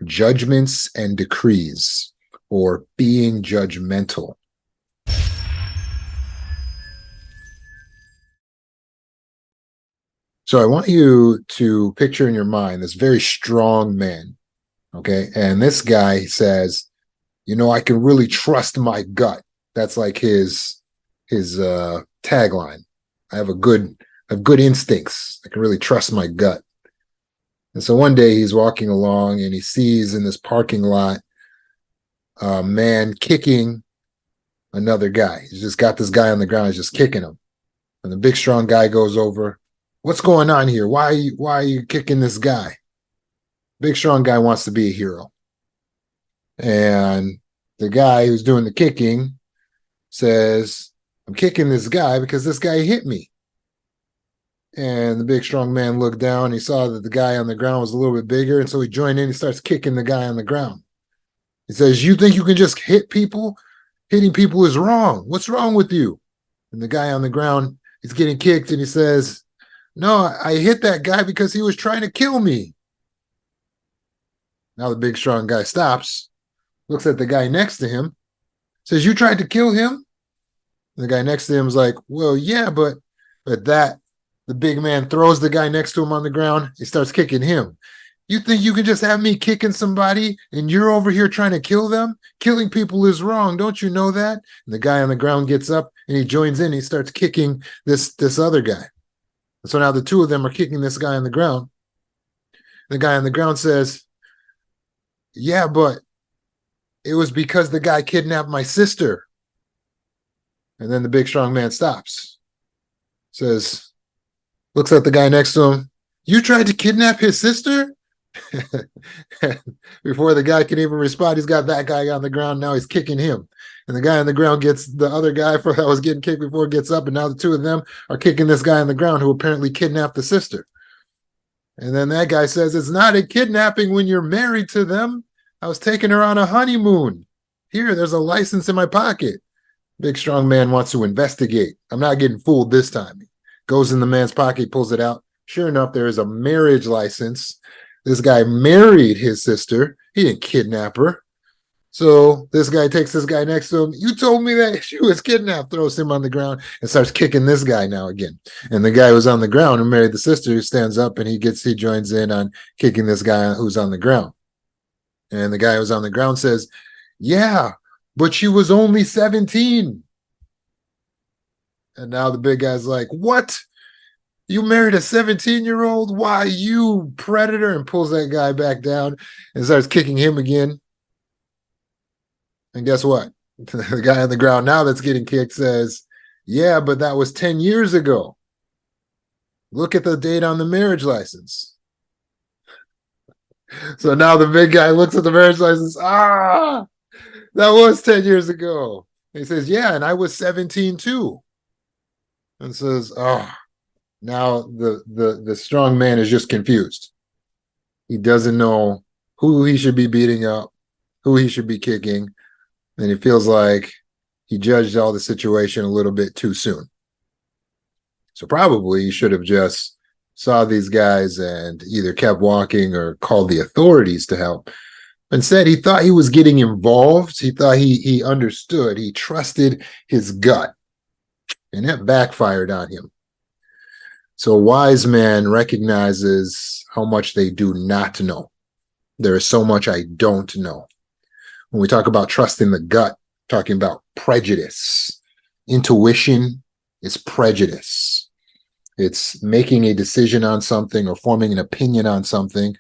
Judgments and Decrees, or Being Judgmental. So I want you to picture in your mind this very strong man, okay? And this guy says, I can really trust my gut. That's like his tagline. I have good instincts. I can really trust my gut. And so one day he's walking along and he sees in this parking lot a man kicking another guy. He's just got this guy on the ground. He's just kicking him. And the big strong guy goes over. What's going on here? Why are you kicking this guy? Big strong guy wants to be a hero. And the guy who's doing the kicking says, I'm kicking this guy because this guy hit me. And the big strong man looked down. He saw that the guy on the ground was a little bit bigger. And so he joined in. He starts kicking the guy on the ground. He says, you think you can just hit people? Hitting people is wrong. What's wrong with you? And the guy on the ground, he's getting kicked. And he says, no, I hit that guy because he was trying to kill me. Now the big strong guy stops, looks at the guy next to him, says, you tried to kill him? And the guy next to him is like, well, yeah, but that the big man throws the guy next to him on the ground. He starts kicking him. You think you can just have me kicking somebody and you're over here trying to kill them? Killing people is wrong. Don't you know that? And the guy on the ground gets up and he joins in. He starts kicking this other guy. And so now the two of them are kicking this guy on the ground. The guy on the ground says, yeah, but it was because the guy kidnapped my sister. And then the big strong man stops. Says, looks at the guy next to him. You tried to kidnap his sister? Before the guy can even respond, he's got that guy on the ground. Now he's kicking him. And the guy on the ground gets the other guy that was getting kicked before gets up. And now the two of them are kicking this guy on the ground who apparently kidnapped the sister. And then that guy says, it's not a kidnapping when you're married to them. I was taking her on a honeymoon. Here, there's a license in my pocket. Big strong man wants to investigate. I'm not getting fooled this time. He goes in the man's pocket, pulls it out. Sure enough, there is a marriage license. This guy married his sister. He didn't kidnap her. So this guy takes this guy next to him. You told me that she was kidnapped, throws him on the ground and starts kicking this guy now again. And the guy who's on the ground who married the sister stands up and he joins in on kicking this guy who's on the ground. And the guy who's on the ground says, yeah, but she was only 17. And now the big guy's like, what? You married a 17-year-old? Why, you predator? And pulls that guy back down and starts kicking him again. And guess what? The guy on the ground now that's getting kicked says, yeah, but that was 10 years ago. Look at the date on the marriage license. So now the big guy looks at the marriage license. That was 10 years ago. And he says, yeah, and I was 17 too. And says, now the strong man is just confused. He doesn't know who he should be beating up, who he should be kicking. And he feels like he judged all the situation a little bit too soon. So probably he should have just saw these guys and either kept walking or called the authorities to help. Instead, he thought he was getting involved. He thought he understood. He trusted his gut. And that backfired on him. So a wise man recognizes how much they do not know. There is so much I don't know. When we talk about trusting the gut, talking about prejudice. Intuition is prejudice. It's making a decision on something or forming an opinion on something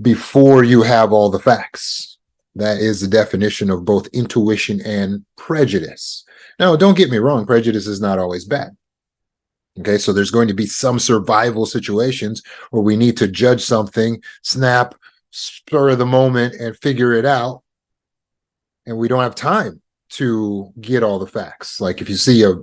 before you have all the facts. That is the definition of both intuition and prejudice. Now, don't get me wrong, prejudice is not always bad. Okay, so there's going to be some survival situations where we need to judge something, snap, spur of the moment, and figure it out. And we don't have time to get all the facts. Like if you see a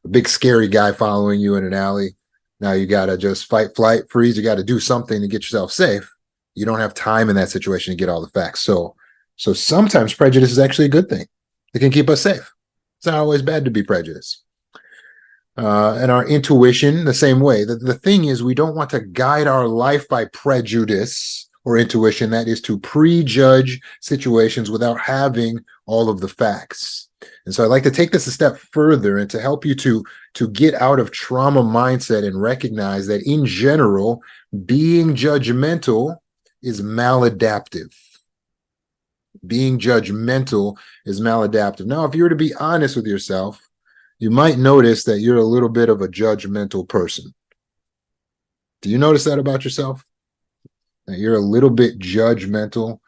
big scary guy following you in an alley, now you got to just fight, flight, freeze. You got to do something to get yourself safe. You don't have time in that situation to get all the facts. So sometimes prejudice is actually a good thing. It can keep us safe. It's not always bad to be prejudiced. And our intuition, the same way. The thing is, we don't want to guide our life by prejudice or intuition. That is to prejudge situations without having all of the facts. And so I'd like to take this a step further and to help you to get out of trauma mindset and recognize that in general, being judgmental is maladaptive. Being judgmental is maladaptive. Now, if you were to be honest with yourself, you might notice that you're a little bit of a judgmental person. Do you notice that about yourself? That you're a little bit judgmental.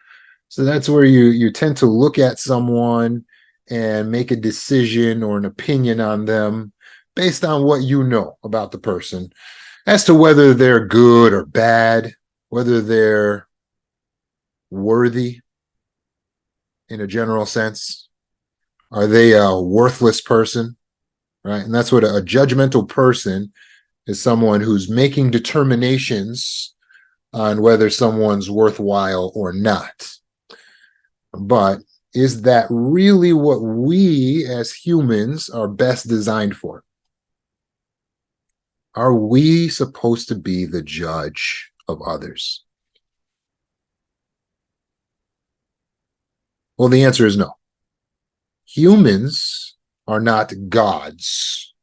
So that's where you tend to look at someone and make a decision or an opinion on them based on what you know about the person as to whether they're good or bad, whether they're worthy in a general sense. Are they a worthless person? Right? And that's what a judgmental person is, someone who's making determinations on whether someone's worthwhile or not. But is that really what we as humans are best designed for? Are we supposed to be the judge of others? Well, the answer is no. Humans are not gods.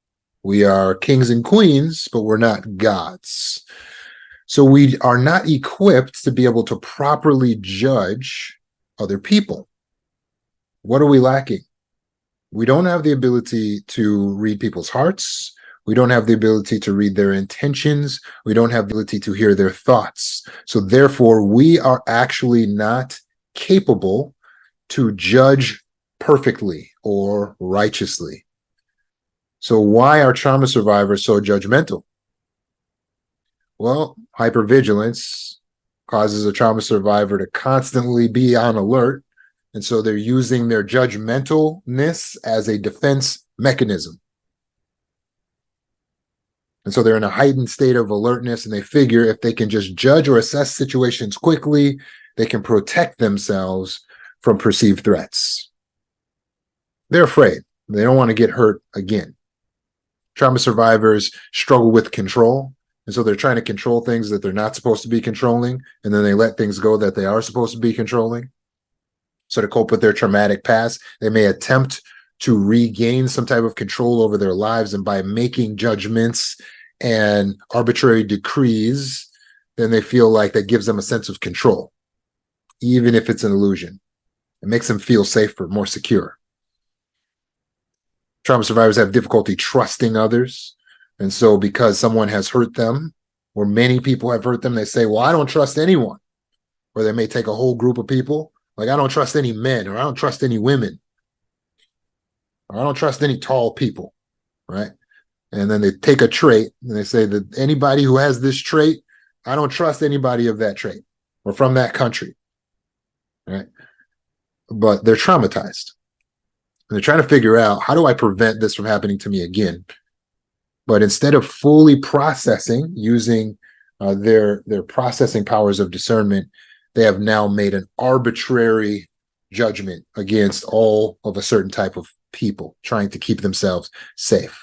We are kings and queens, but we're not gods. So we are not equipped to be able to properly judge other people. What are we lacking? We don't have the ability to read people's hearts. We don't have the ability to read their intentions. We don't have the ability to hear their thoughts. So therefore, we are actually not capable to judge perfectly or righteously. So why are trauma survivors so judgmental? Well, hypervigilance causes a trauma survivor to constantly be on alert. And so they're using their judgmentalness as a defense mechanism. And so they're in a heightened state of alertness, and they figure if they can just judge or assess situations quickly, they can protect themselves from perceived threats. They're afraid. They don't want to get hurt again. Trauma survivors struggle with control. And so they're trying to control things that they're not supposed to be controlling. And then they let things go that they are supposed to be controlling. So to cope with their traumatic past, they may attempt to regain some type of control over their lives. And by making judgments and arbitrary decrees, then they feel like that gives them a sense of control, even if it's an illusion. It makes them feel safer, more secure. Trauma survivors have difficulty trusting others. And so because someone has hurt them, or many people have hurt them, they say, well, I don't trust anyone. Or they may take a whole group of people, like, I don't trust any men, or I don't trust any women, or I don't trust any tall people, right? And then they take a trait and they say that anybody who has this trait, I don't trust anybody of that trait or from that country, right? But they're traumatized. And they're trying to figure out, how do I prevent this from happening to me again? But instead of fully processing, using their processing powers of discernment, they have now made an arbitrary judgment against all of a certain type of people, trying to keep themselves safe.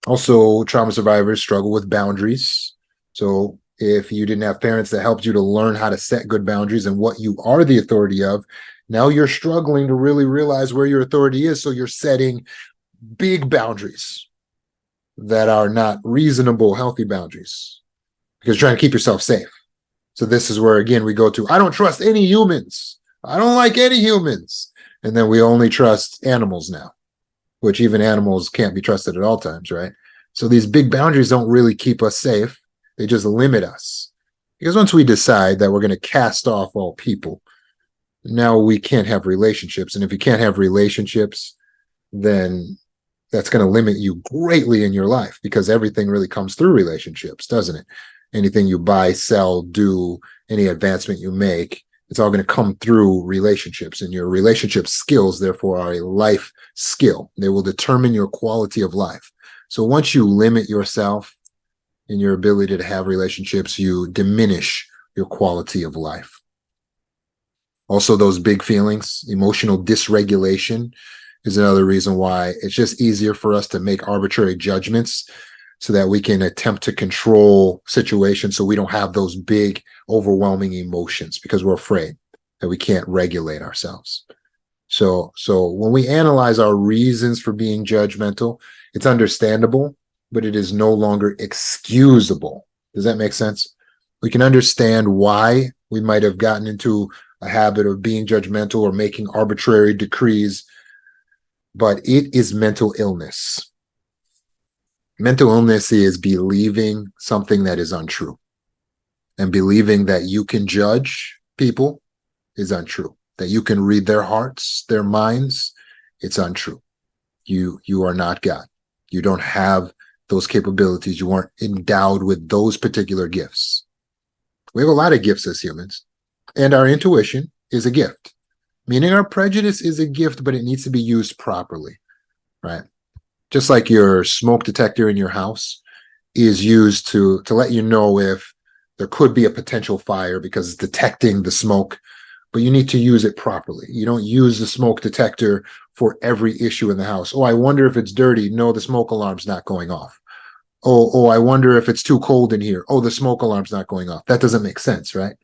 Also, trauma survivors struggle with boundaries. So if you didn't have parents that helped you to learn how to set good boundaries and what you are the authority of, now you're struggling to really realize where your authority is. So you're setting big boundaries that are not reasonable, healthy boundaries, because you're trying to keep yourself safe. So this is where, again, we go to, I don't trust any humans. I don't like any humans. And then we only trust animals now, which even animals can't be trusted at all times, right? So these big boundaries don't really keep us safe. They just limit us. Because once we decide that we're going to cast off all people, now we can't have relationships. And if you can't have relationships, then that's going to limit you greatly in your life, because everything really comes through relationships, doesn't it? Anything you buy, sell, do, any advancement you make, it's all going to come through relationships. And your relationship skills, therefore, are a life skill. They will determine your quality of life. So once you limit yourself in your ability to have relationships, you diminish your quality of life. Also, those big feelings, emotional dysregulation is another reason why it's just easier for us to make arbitrary judgments so that we can attempt to control situations so we don't have those big, overwhelming emotions because we're afraid that we can't regulate ourselves. So when we analyze our reasons for being judgmental, it's understandable, but it is no longer excusable. Does that make sense? We can understand why we might have gotten into a habit of being judgmental or making arbitrary decrees, but it is mental illness. Mental illness is believing something that is untrue. And believing that you can judge people is untrue. That you can read their hearts, their minds, it's untrue. You are not God. You don't have those capabilities. You weren't endowed with those particular gifts. We have a lot of gifts as humans, and our intuition is a gift, meaning our prejudice is a gift, but it needs to be used properly, right? Just like your smoke detector in your house is used to let you know if there could be a potential fire because it's detecting the smoke, but you need to use it properly. You don't use the smoke detector for every issue in the house. Oh, I wonder if it's dirty. No, the smoke alarm's not going off. Oh, I wonder if it's too cold in here. Oh, the smoke alarm's not going off. That doesn't make sense, right?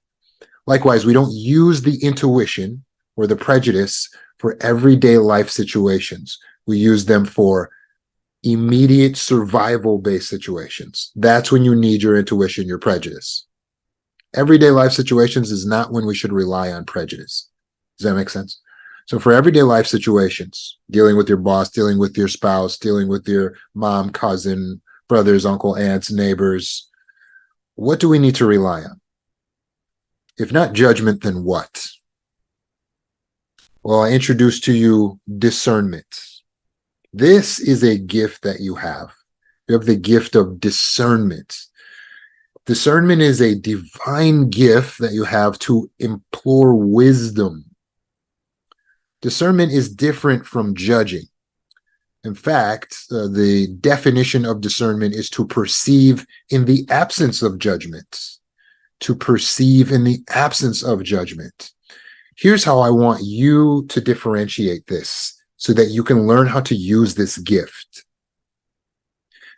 Likewise, we don't use the intuition or the prejudice for everyday life situations. We use them for immediate survival-based situations. That's when you need your intuition, your prejudice. Everyday life situations is not when we should rely on prejudice. Does that make sense? So for everyday life situations, dealing with your boss, dealing with your spouse, dealing with your mom, cousin, brothers, uncle, aunts, neighbors, what do we need to rely on? If not judgment, then what? Well, I introduced to you discernment. This is a gift that you have. You have the gift of discernment. Discernment is a divine gift that you have to implore wisdom. Discernment is different from judging. In fact, the definition of discernment is to perceive in the absence of judgment. To perceive in the absence of judgment. Here's how I want you to differentiate this so that you can learn how to use this gift.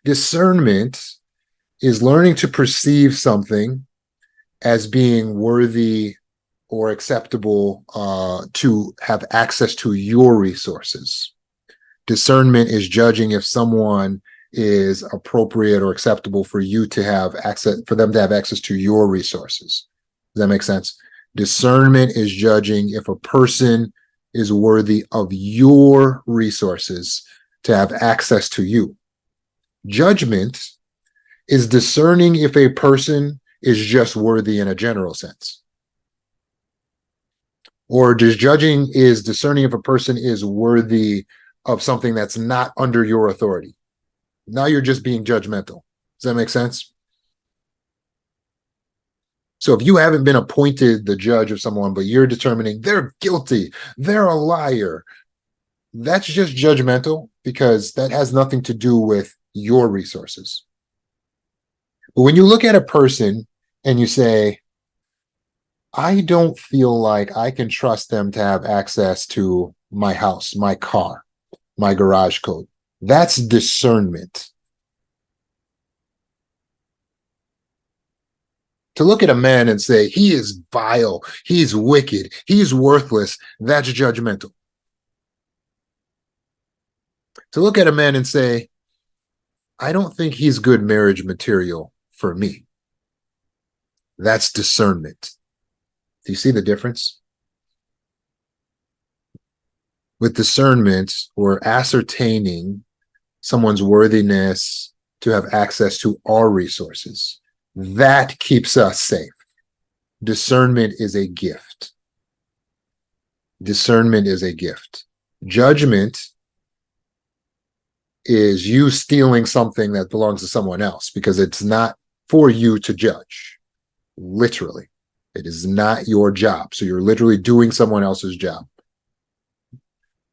Discernment is learning to perceive something as being worthy or acceptable to have access to your resources. Discernment is judging if someone is appropriate or acceptable for you to have access, for them to have access to your resources. Does that make sense? Discernment is judging if a person is worthy of your resources to have access to you. Judgment is discerning if a person is just worthy in a general sense. Or just judging is discerning if a person is worthy of something that's not under your authority. Now you're just being judgmental. Does that make sense? So if you haven't been appointed the judge of someone, but you're determining they're guilty, they're a liar, that's just judgmental because that has nothing to do with your resources. But when you look at a person and you say, I don't feel like I can trust them to have access to my house, my car, my garage code, that's discernment. To look at a man and say, he is vile, he's wicked, he's worthless, that's judgmental. To look at a man and say, I don't think he's good marriage material for me, that's discernment. Do you see the difference? With discernment, we're ascertaining someone's worthiness to have access to our resources. That keeps us safe. Discernment is a gift. Discernment is a gift. Judgment is you stealing something that belongs to someone else because it's not for you to judge. Literally. It is not your job. So you're literally doing someone else's job.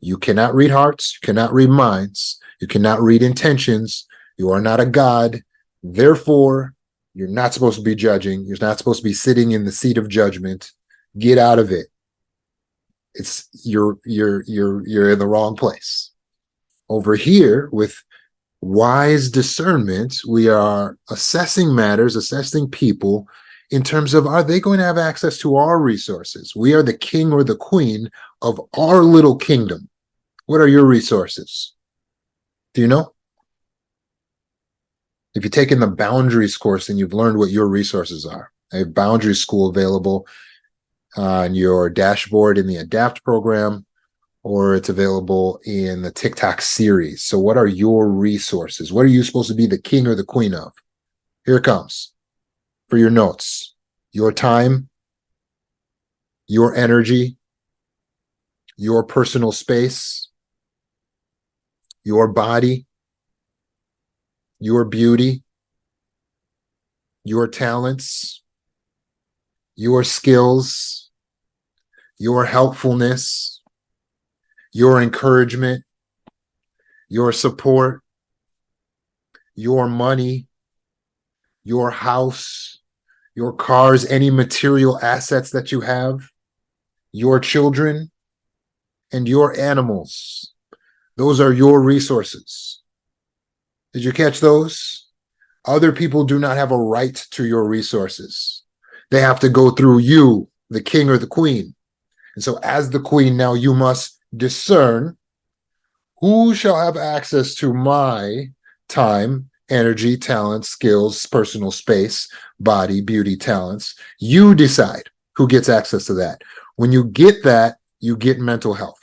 You cannot read hearts. You cannot read minds. You cannot read intentions. You are not a God. Therefore, you're not supposed to be judging. You're not supposed to be sitting in the seat of judgment. Get out of it. You're in the wrong place. Over here with Wise discernment, we are assessing matters, assessing people in terms of, are they going to have access to our resources? We are the king or the queen of our little kingdom. What are your resources? Do you know? If you've taken the boundaries course and you've learned what your resources are, I have boundary school available on your dashboard in the Adapt program, or it's available in the TikTok series. So what are your resources? What are you supposed to be the king or the queen of? Here it comes for your notes. Your time, your energy, your personal space, your body, your beauty, your talents, your skills, your helpfulness, your encouragement, your support, your money, your house, your cars, any material assets that you have, your children, and your animals. Those are your resources. Did you catch those? Other people do not have a right to your resources. They have to go through you, the king or the queen. And so as the queen, now you must discern who shall have access to my time, energy, talent, skills, personal space, body, beauty, talents. You decide who gets access to that. When you get that, you get mental health.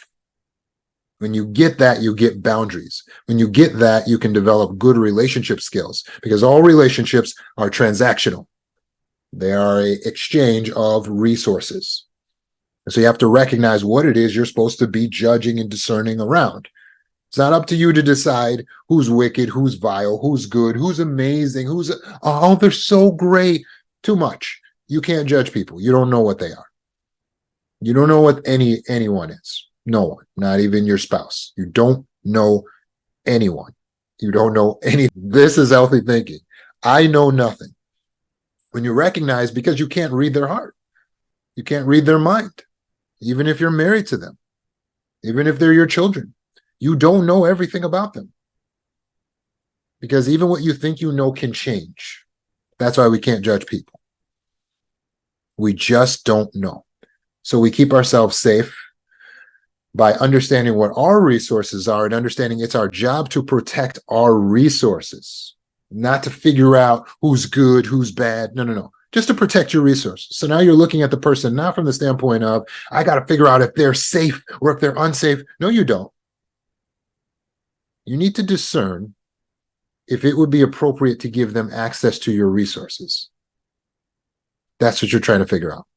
When you get that, you get boundaries. When you get that, you can develop good relationship skills, because all relationships are transactional. They are an exchange of resources. And so you have to recognize what it is you're supposed to be judging and discerning around. It's not up to you to decide who's wicked, who's vile, who's good, who's amazing, who's, oh, they're so great. Too much. You can't judge people. You don't know what they are. You don't know what anyone is. No one, not even your spouse. You don't know anyone. You don't know any. This is healthy thinking. I know nothing. When you recognize, because you can't read their heart, you can't read their mind, even if you're married to them, even if they're your children, you don't know everything about them. Because even what you think you know can change. That's why we can't judge people. We just don't know. So we keep ourselves safe by understanding what our resources are and understanding it's our job to protect our resources, not to figure out who's good, who's bad. No. Just to protect your resources. So now you're looking at the person not from the standpoint of, I got to figure out if they're safe or if they're unsafe. No, you don't. You need to discern if it would be appropriate to give them access to your resources. That's what you're trying to figure out.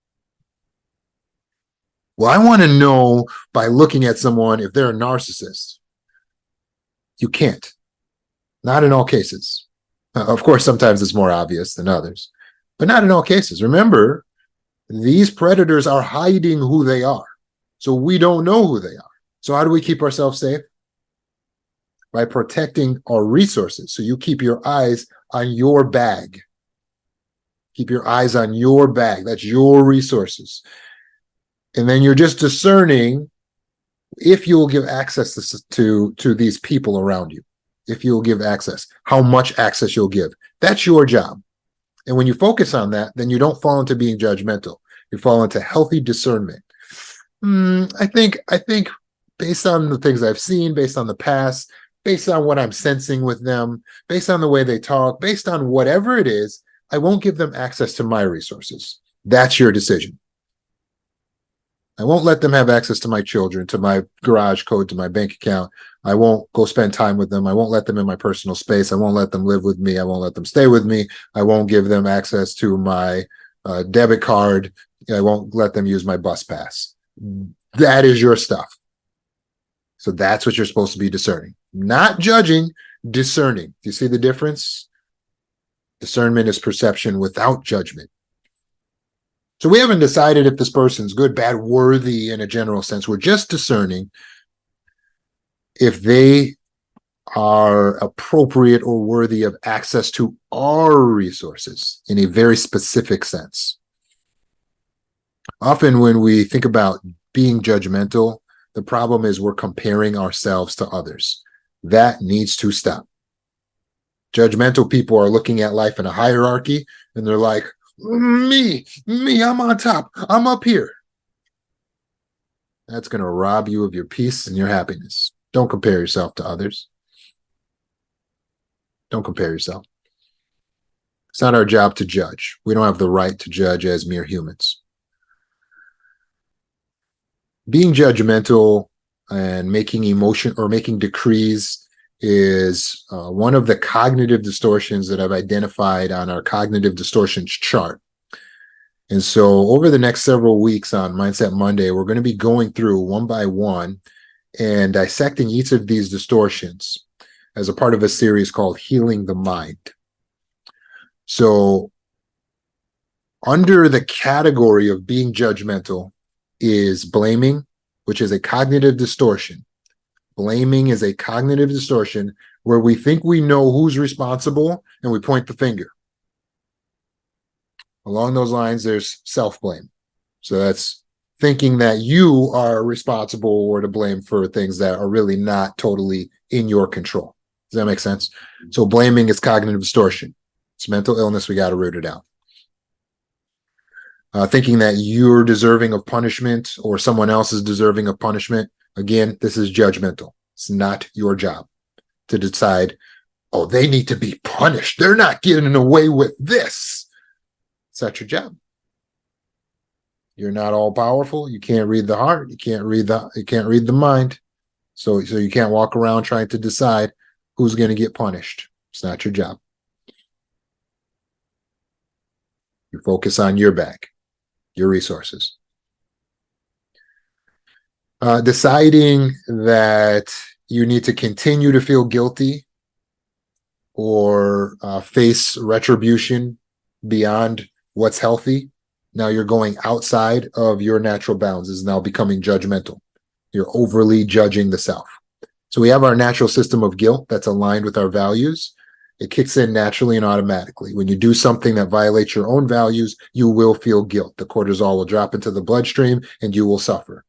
Well, I want to know by looking at someone if they're a narcissist. You can't. Not in all cases. Of course, sometimes it's more obvious than others, but not in all cases. Remember, these predators are hiding who they are. So we don't know who they are. So how do we keep ourselves safe? By protecting our resources. So you keep your eyes on your bag. Keep your eyes on your bag. That's your resources. And then you're just discerning if you will give access to these people around you. If you'll give access, how much access you'll give. That's your job. And when you focus on that, then you don't fall into being judgmental. You fall into healthy discernment. I think based on the things I've seen, based on the past, based on what I'm sensing with them, based on the way they talk, based on whatever it is, I won't give them access to my resources. That's your decision. I won't let them have access to my children, to my garage code, to my bank account. I won't go spend time with them. I won't let them in my personal space. I won't let them live with me. I won't let them stay with me. I won't give them access to my debit card. I won't let them use my bus pass. That is your stuff. So that's what you're supposed to be discerning. Not judging, discerning. Do you see the difference? Discernment is perception without judgment. So we haven't decided if this person's good, bad, worthy in a general sense. We're just discerning if they are appropriate or worthy of access to our resources in a very specific sense. Often when we think about being judgmental, the problem is we're comparing ourselves to others. That needs to stop. Judgmental people are looking at life in a hierarchy, and they're like, me, I'm on top. I'm up here. That's going to rob you of your peace and your happiness. Don't compare yourself to others. Don't compare yourself. It's not our job to judge. We don't have the right to judge as mere humans. Being judgmental and making emotion or making decrees is one of the cognitive distortions that I've identified on our cognitive distortions chart. And so over the next several weeks on Mindset Monday, we're going to be going through one by one and dissecting each of these distortions as a part of a series called Healing the Mind. So under the category of being judgmental is blaming, which is a cognitive distortion. Blaming is a cognitive distortion where we think we know who's responsible and we point the finger. Along those lines, there's self-blame. So that's thinking that you are responsible or to blame for things that are really not totally in your control. Does that make sense? So blaming is cognitive distortion. It's mental illness. We got to root it out. Thinking that you're deserving of punishment or someone else is deserving of punishment. Again, this is judgmental. It's not your job to decide, oh, they need to be punished. They're not getting away with this. It's not your job. You're not all powerful. You can't read the heart. You can't read the mind. So you can't walk around trying to decide who's going to get punished. It's not your job. You focus on your back, your resources. Deciding that you need to continue to feel guilty or face retribution beyond what's healthy. Now you're going outside of your natural bounds. This is now becoming judgmental. You're overly judging the self. So we have our natural system of guilt that's aligned with our values. It kicks in naturally and automatically. When you do something that violates your own values, you will feel guilt. The cortisol will drop into the bloodstream and you will suffer.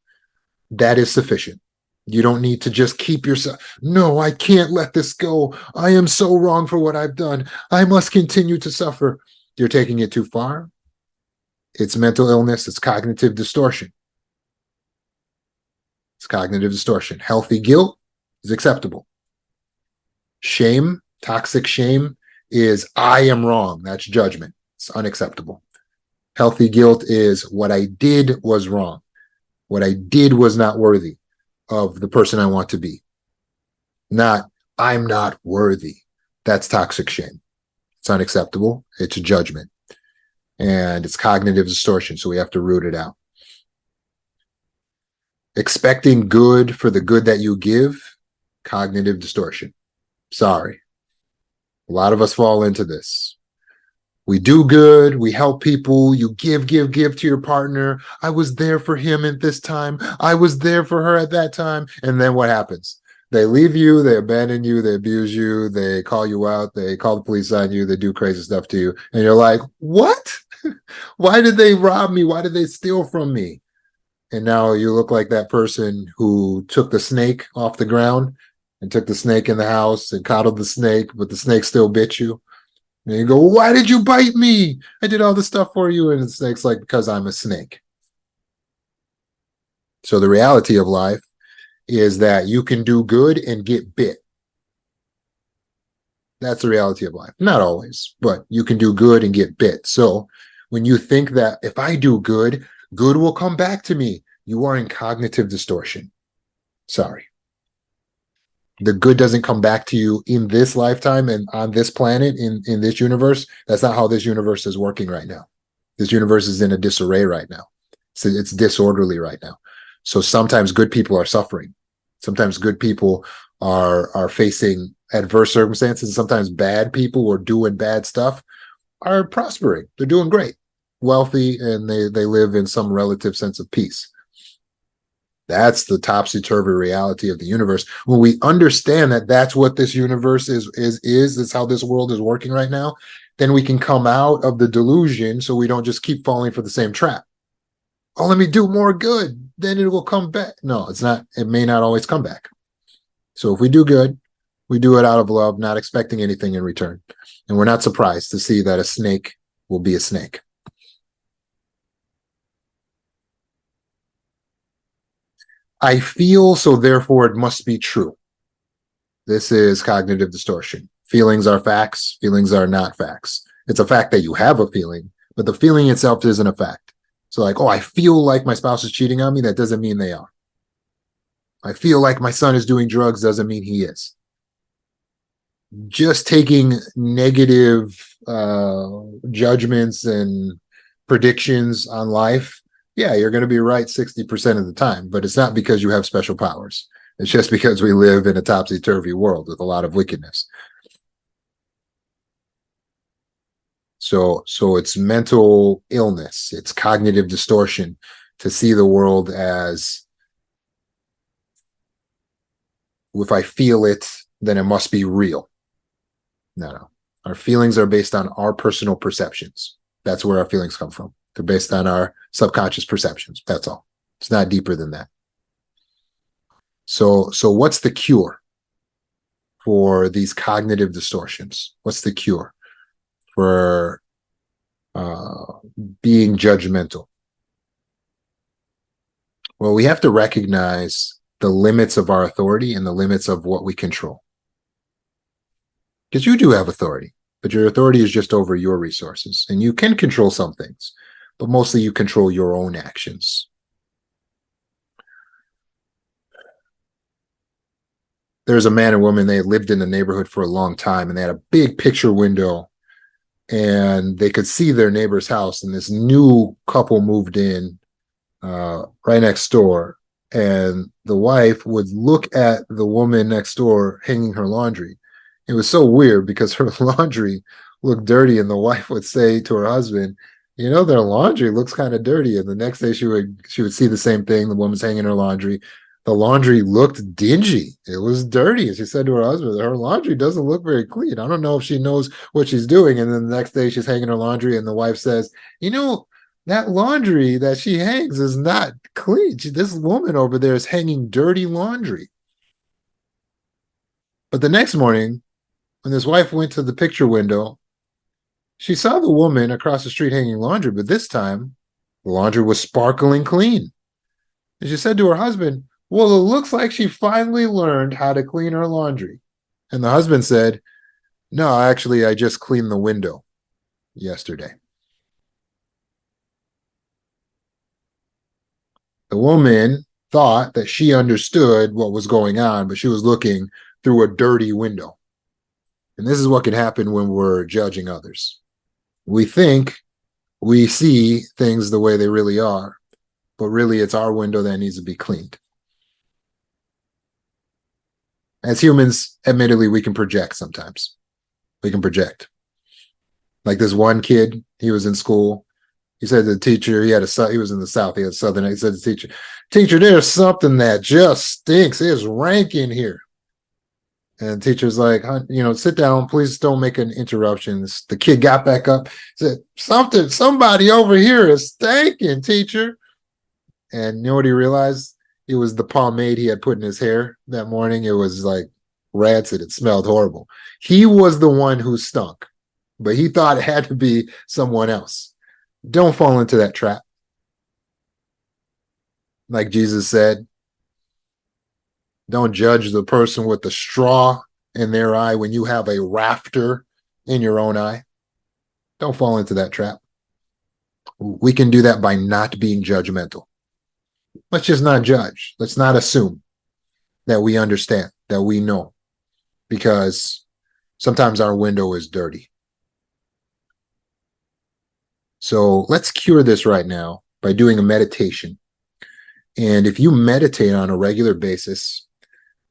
That is sufficient. You don't need to just keep yourself. No, I can't let this go. I am so wrong for what I've done. I must continue to suffer. You're taking it too far. It's mental illness. It's cognitive distortion. It's cognitive distortion. Healthy guilt is acceptable. Shame, toxic shame is I am wrong. That's judgment. It's unacceptable. Healthy guilt is what I did was wrong. What I did was not worthy of the person I want to be. Not, I'm not worthy. That's toxic shame. It's unacceptable. It's a judgment. And it's cognitive distortion, so we have to root it out. Expecting good for the good that you give, cognitive distortion. Sorry. A lot of us fall into this. We do good, we help people, you give to your partner. I was there for him at this time. I was there for her at that time. And then what happens? They leave you, they abandon you, they abuse you, they call you out, they call the police on you, they do crazy stuff to you. And you're like, what? Why did they rob me? Why did they steal from me? And now you look like that person who took the snake off the ground and took the snake in the house and coddled the snake, but the snake still bit you. And you go, why did you bite me? I did all this stuff for you. And the snake's like, because I'm a snake. So the reality of life is that you can do good and get bit. That's the reality of life. Not always, but you can do good and get bit. So when you think that if I do good, good will come back to me, you are in cognitive distortion. Sorry. The good doesn't come back to you in this lifetime and on this planet, in this universe. That's not how this universe is working right now. This universe is in a disarray right now. So it's disorderly right now. So sometimes good people are suffering. Sometimes good people are facing adverse circumstances. Sometimes bad people who are doing bad stuff are prospering. They're doing great, wealthy, and they live in some relative sense of peace. That's the topsy-turvy reality of the universe. When we understand that that's what this universe is how this world is working right now, then we can come out of the delusion so we don't just keep falling for the same trap. Oh, let me do more good, then it will come back. No, it's not. It may not always come back. So if we do good, We do it out of love, not expecting anything in return. And we're not surprised to see that a snake will be a snake. I feel, so therefore it must be true. This is cognitive distortion. Feelings are facts. Feelings are not facts. It's a fact that you have a feeling, but the feeling itself isn't a fact. So like, oh, I feel like my spouse is cheating on me. That doesn't mean they are. I feel like my son is doing drugs doesn't mean he is. Just taking negative judgments and predictions on life, yeah, you're going to be right 60% of the time, but it's not because you have special powers. It's just because we live in a topsy-turvy world with a lot of wickedness. So it's mental illness, it's cognitive distortion to see the world as, if I feel it, then it must be real. No. Our feelings are based on our personal perceptions. That's where our feelings come from. They're based on our subconscious perceptions. That's all. It's not deeper than that. So what's the cure for these cognitive distortions? What's the cure for being judgmental? Well, we have to recognize the limits of our authority and the limits of what we control. Because you do have authority, but your authority is just over your resources. And you can control some things, but mostly you control your own actions. There's a man and woman, they lived in the neighborhood for a long time, and they had a big picture window, and they could see their neighbor's house. And this new couple moved in right next door, and the wife would look at the woman next door hanging her laundry. It was so weird because her laundry looked dirty, and the wife would say to her husband, you know, their laundry looks kind of dirty. And the next day she would see the same thing. The woman's hanging her laundry. The laundry looked dingy. It was dirty. And she said to her husband, her laundry doesn't look very clean. I don't know if she knows what she's doing. And then the next day she's hanging her laundry, and the wife says, you know, that laundry that she hangs is not clean. This woman over there is hanging dirty laundry. But the next morning, when his wife went to the picture window, she saw the woman across the street hanging laundry, but this time the laundry was sparkling clean. And she said to her husband, well, it looks like she finally learned how to clean her laundry. And the husband said, no, actually, I just cleaned the window yesterday. The woman thought that she understood what was going on, but she was looking through a dirty window. And this is what can happen when we're judging others. We think we see things the way they really are, but really it's our window that needs to be cleaned. As humans, admittedly, we can project sometimes. We can project. Like this one kid, he was in school. He said to the teacher, he was in the South, he had Southern, he said to the teacher, there's something that just stinks. It's rank in here. And the teacher's like, sit down, please don't make an interruption. The kid got back up, said, somebody over here is stinking, teacher. And you know what he realized? It was the pomade he had put in his hair that morning. It was like rancid. It smelled horrible. He was the one who stunk, but he thought it had to be someone else. Don't fall into that trap. Like Jesus said, don't judge the person with the straw in their eye when you have a rafter in your own eye. Don't fall into that trap. We can do that by not being judgmental. Let's just not judge. Let's not assume that we understand, that we know, because sometimes our window is dirty. So let's cure this right now by doing a meditation. And if you meditate on a regular basis,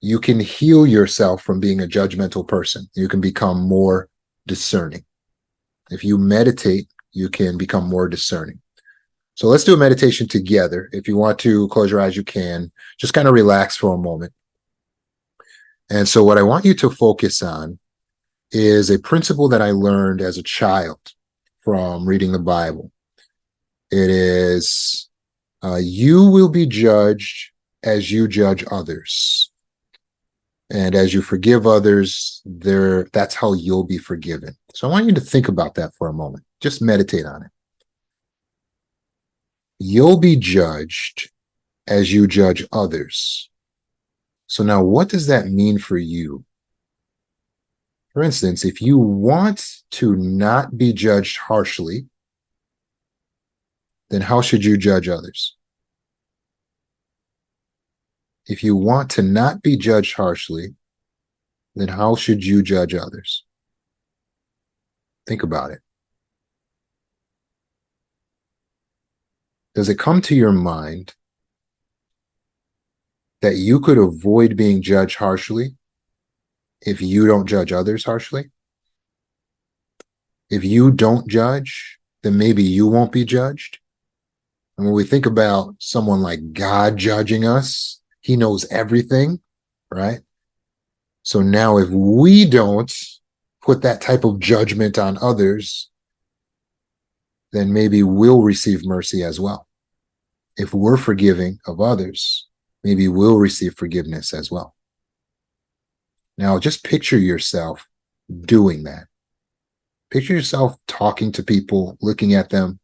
you can heal yourself from being a judgmental person. You can become more discerning. If you meditate, you can become more discerning. So let's do a meditation together. If you want to close your eyes, you can. Just kind of relax for a moment. And so what I want you to focus on is a principle that I learned as a child from reading the Bible. It is, you will be judged as you judge others. And as you forgive others, that's how you'll be forgiven. So I want you to think about that for a moment. Just meditate on it. You'll be judged as you judge others. So now what does that mean for you? For instance, if you want to not be judged harshly, then how should you judge others? If you want to not be judged harshly, then how should you judge others? Think about it. Does it come to your mind that you could avoid being judged harshly if you don't judge others harshly? If you don't judge, then maybe you won't be judged. And when we think about someone like God judging us, he knows everything, right? So now if we don't put that type of judgment on others, then maybe we'll receive mercy as well. If we're forgiving of others, maybe we'll receive forgiveness as well. Now, just picture yourself doing that. Picture yourself talking to people, looking at them.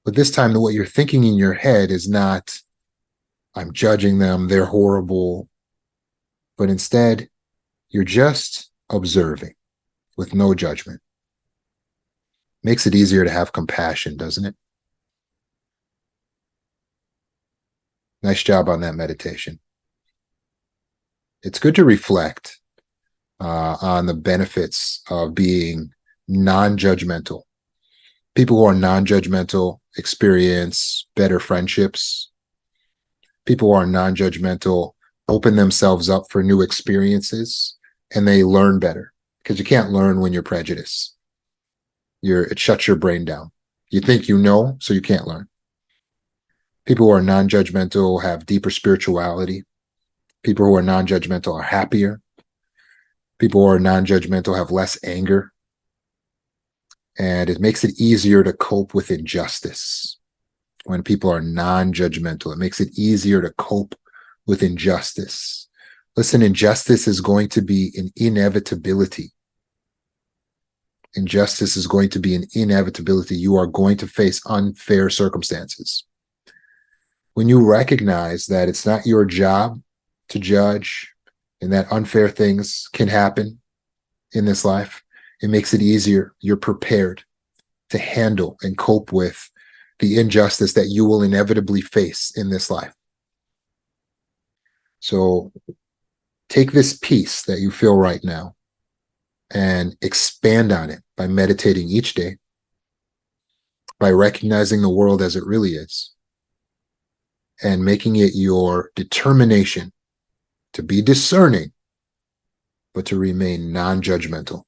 But this time, what you're thinking in your head is not, I'm judging them, they're horrible. But instead, you're just observing with no judgment. Makes it easier to have compassion, doesn't it? Nice job on that meditation. It's good to reflect on the benefits of being non-judgmental. People who are non-judgmental experience better friendships. People who are non-judgmental open themselves up for new experiences, and they learn better, because you can't learn when you're prejudiced. It shuts your brain down. You think you know, so you can't learn. People who are non-judgmental have deeper spirituality. People who are non-judgmental are happier. People who are non-judgmental have less anger. And it makes it easier to cope with injustice. When people are non-judgmental, it makes it easier to cope with injustice. Listen, injustice is going to be an inevitability. Injustice is going to be an inevitability. You are going to face unfair circumstances. When you recognize that it's not your job to judge and that unfair things can happen in this life, it makes it easier. You're prepared to handle and cope with the injustice that you will inevitably face in this life. So take this peace that you feel right now and expand on it by meditating each day, by recognizing the world as it really is, and making it your determination to be discerning, but to remain non-judgmental.